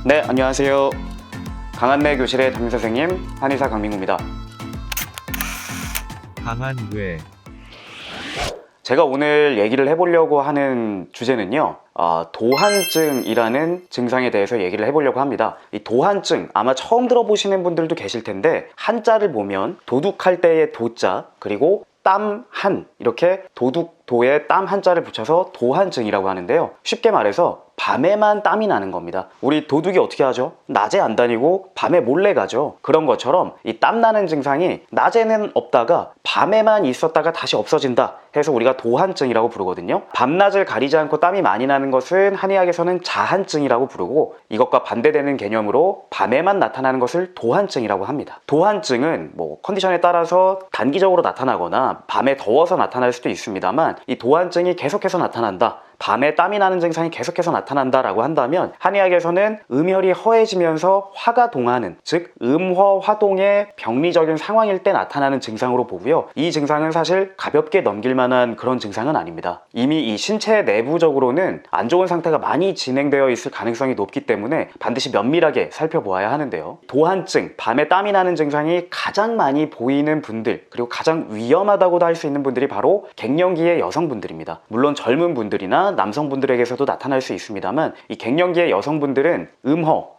네, 안녕하세요. 강한뇌 교실의 담임선생님 한의사 강민구입니다. 강한뇌. 제가 오늘 얘기를 해보려고 하는 주제는요, 도한증이라는 증상에 대해서 얘기를 해보려고 합니다. 이 도한증 아마 처음 들어보시는 분들도 계실 텐데, 한자를 보면 도둑할 때의 도자 그리고 땀한, 이렇게 도둑도에 땀 한자를 붙여서 도한증이라고 하는데요, 쉽게 말해서 밤에만 땀이 나는 겁니다. 우리 도둑이 어떻게 하죠? 낮에 안 다니고 밤에 몰래 가죠. 그런 것처럼 이 땀나는 증상이 낮에는 없다가 밤에만 있었다가 다시 없어진다 해서 우리가 도한증이라고 부르거든요. 밤낮을 가리지 않고 땀이 많이 나는 것은 한의학에서는 자한증이라고 부르고, 이것과 반대되는 개념으로 밤에만 나타나는 것을 도한증이라고 합니다. 도한증은 컨디션에 따라서 단기적으로 나타나거나 밤에 더워서 나타날 수도 있습니다만, 이 도한증이 계속해서 나타난다, 밤에 땀이 나는 증상이 계속해서 나타난다라고 한다면, 한의학에서는 음혈이 허해지면서 화가 동하는, 즉 음허화동의 병리적인 상황일 때 나타나는 증상으로 보고요. 이 증상은 사실 가볍게 넘길 만한 그런 증상은 아닙니다. 이미 이 신체 내부적으로는 안 좋은 상태가 많이 진행되어 있을 가능성이 높기 때문에 반드시 면밀하게 살펴보아야 하는데요. 도한증, 밤에 땀이 나는 증상이 가장 많이 보이는 분들, 그리고 가장 위험하다고도 할 수 있는 분들이 바로 갱년기의 여성분들입니다. 물론 젊은 분들이나 남성분들에게서도 나타날 수 있습니다만, 이 갱년기의 여성분들은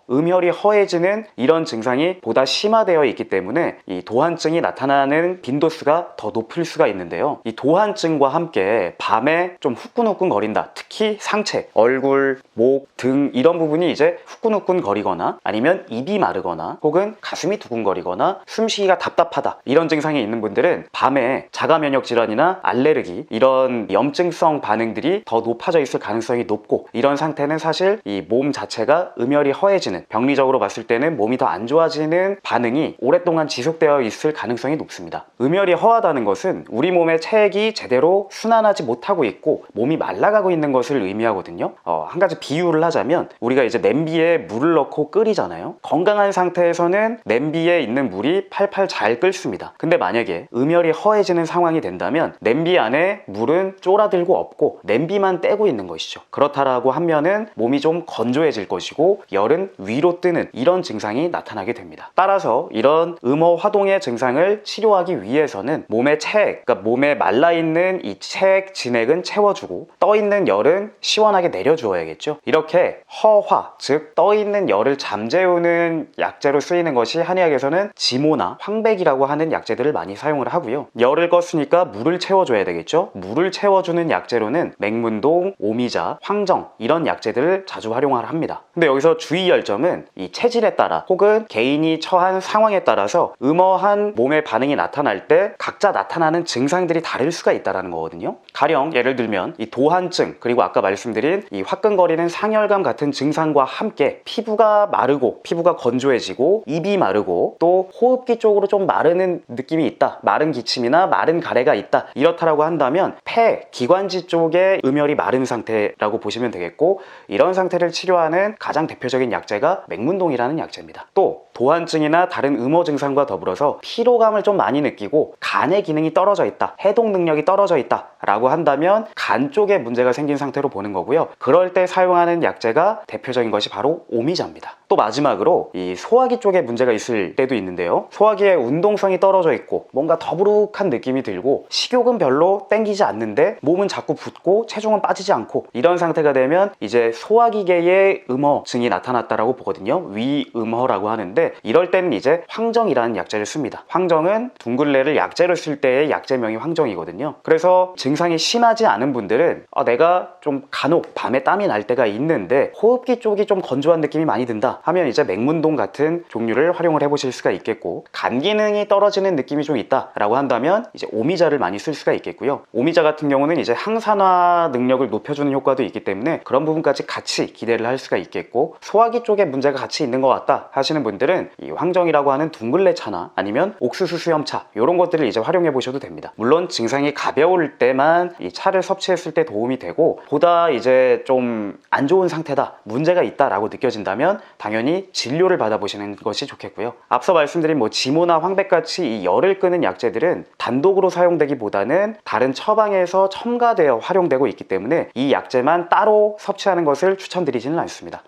음혈이 허해지는 이런 증상이 보다 심화되어 있기 때문에 이 도한증이 나타나는 빈도수가 더 높을 수가 있는데요. 이 도한증과 함께 밤에 좀 후끈후끈 거린다, 특히 상체, 얼굴, 목, 등 이런 부분이 이제 후끈후끈 거리거나, 아니면 입이 마르거나, 혹은 가슴이 두근거리거나 숨쉬기가 답답하다, 이런 증상이 있는 분들은 밤에 자가 면역 질환이나 알레르기, 이런 염증성 반응들이 더 높아져 있을 가능성이 높고, 이런 상태는 사실 이 몸 자체가 음혈이 허해지는, 병리적으로 봤을 때는 몸이 더 안 좋아지는 반응이 오랫동안 지속되어 있을 가능성이 높습니다. 음혈이 허하다는 것은 우리 몸의 체액이 제대로 순환하지 못하고 있고 몸이 말라가고 있는 것을 의미하거든요. 한 가지 비유를 하자면, 우리가 이제 냄비에 물을 넣고 끓이잖아요. 건강한 상태에서는 냄비에 있는 물이 팔팔 잘 끓습니다. 근데 만약에 음혈이 허해지는 상황이 된다면 냄비 안에 물은 쫄아들고 없고 냄비만 떼고 있는 것이죠. 그렇다라고 하면은 몸이 좀 건조해질 것이고 열은 위로 뜨는 이런 증상이 나타나게 됩니다. 따라서 이런 음허화동의 증상을 치료하기 위해서는 몸의 체액, 그러니까 몸에 말라있는 이 체액 진액은 채워주고 떠있는 열은 시원하게 내려주어야겠죠. 이렇게 허화, 즉 떠있는 열을 잠재우는 약재로 쓰이는 것이 한의학에서는 지모나 황백이라고 하는 약재들을 많이 사용을 하고요. 열을 껐으니까 물을 채워줘야 되겠죠. 물을 채워주는 약재로는 맹문동, 오미자, 황정, 이런 약재들을 자주 활용을 합니다. 근데 여기서 주의할 점은 이 체질에 따라 혹은 개인이 처한 상황에 따라서 음허한 몸의 반응이 나타날 때 각자 나타나는 증상들이 다를 수가 있다는 거거든요. 가령 예를 들면 이 도한증, 그리고 아까 말씀드린 이 화끈거리는 상열감 같은 증상과 함께 피부가 마르고 피부가 건조해지고 입이 마르고 또 호흡기 쪽으로 좀 마르는 느낌이 있다, 마른 기침이나 마른 가래가 있다, 이렇다라고 한다면 폐, 기관지 쪽에 음혈이 마른 상태라고 보시면 되겠고, 이런 상태를 치료하는 가장 대표적인 약재가 맹문동이라는 약재입니다. 또 도한증이나 다른 음허 증상과 더불어서 피로감을 좀 많이 느끼고 간의 기능이 떨어져 있다, 해독 능력이 떨어져 있다 라고 한다면 간 쪽에 문제가 생긴 상태로 보는 거고요. 그럴 때 사용하는 약재가 대표적인 것이 바로 오미자입니다. 또 마지막으로 이 소화기 쪽에 문제가 있을 때도 있는데요. 소화기의 운동성이 떨어져 있고 뭔가 더부룩한 느낌이 들고 식욕은 별로 땡기지 않는데 몸은 자꾸 붓고 체중은 빠지지 않고, 이런 상태가 되면 이제 소화기계의 음허증이 나타났다라고 보거든요. 위음허라고 하는데, 이럴 때는 이제 황정이라는 약재를 씁니다. 황정은 둥글레를 약재로 쓸 때의 약재명이 황정이거든요. 그래서 증상이 심하지 않은 분들은 내가 좀 간혹 밤에 땀이 날 때가 있는데 호흡기 쪽이 좀 건조한 느낌이 많이 든다 하면 이제 맹문동 같은 종류를 활용을 해보실 수가 있겠고, 간 기능이 떨어지는 느낌이 좀 있다 라고 한다면 이제 오미자를 많이 쓸 수가 있겠고요. 오미자 같은 경우는 이제 항산화 능력을 높여주는 효과도 있기 때문에 그런 부분까지 같이 기대를 할 수가 있겠고, 소화기 쪽에 문제가 같이 있는 것 같다 하시는 분들은 이 황정이라고 하는 둥글레 차나 아니면 옥수수 수염차, 이런 것들을 이제 활용해 보셔도 됩니다. 물론 증상이 가벼울 때만 이 차를 섭취했을 때 도움이 되고, 보다 이제 좀 안 좋은 상태다, 문제가 있다 라고 느껴진다면 당연히 진료를 받아보시는 것이 좋겠고요. 앞서 말씀드린 지모나 황백같이 이 열을 끄는 약재들은 단독으로 사용되기보다는 다른 처방에서 첨가되어 활용되고 있기 때문에 이 약재만 따로 섭취하는 것을 추천드리지는 않습니다.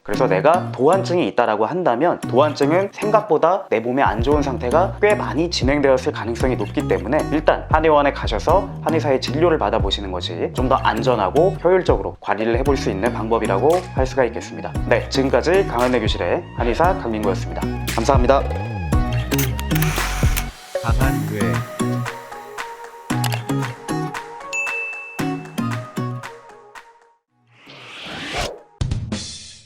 그래서 내가 도한증이 있다라고 한다면 도한증은 생각보다 내 몸에 안 좋은 상태가 꽤 많이 진행되었을 가능성이 높기 때문에 일단 한의원에 가셔서 한의사의 진료를 받아보시는 것이 좀 더 안전하고 효율적으로 관리를 해볼 수 있는 방법이라고 할 수가 있겠습니다. 네, 지금까지 강한의 교실의 한의사 강민구였습니다. 감사합니다. 강한뇌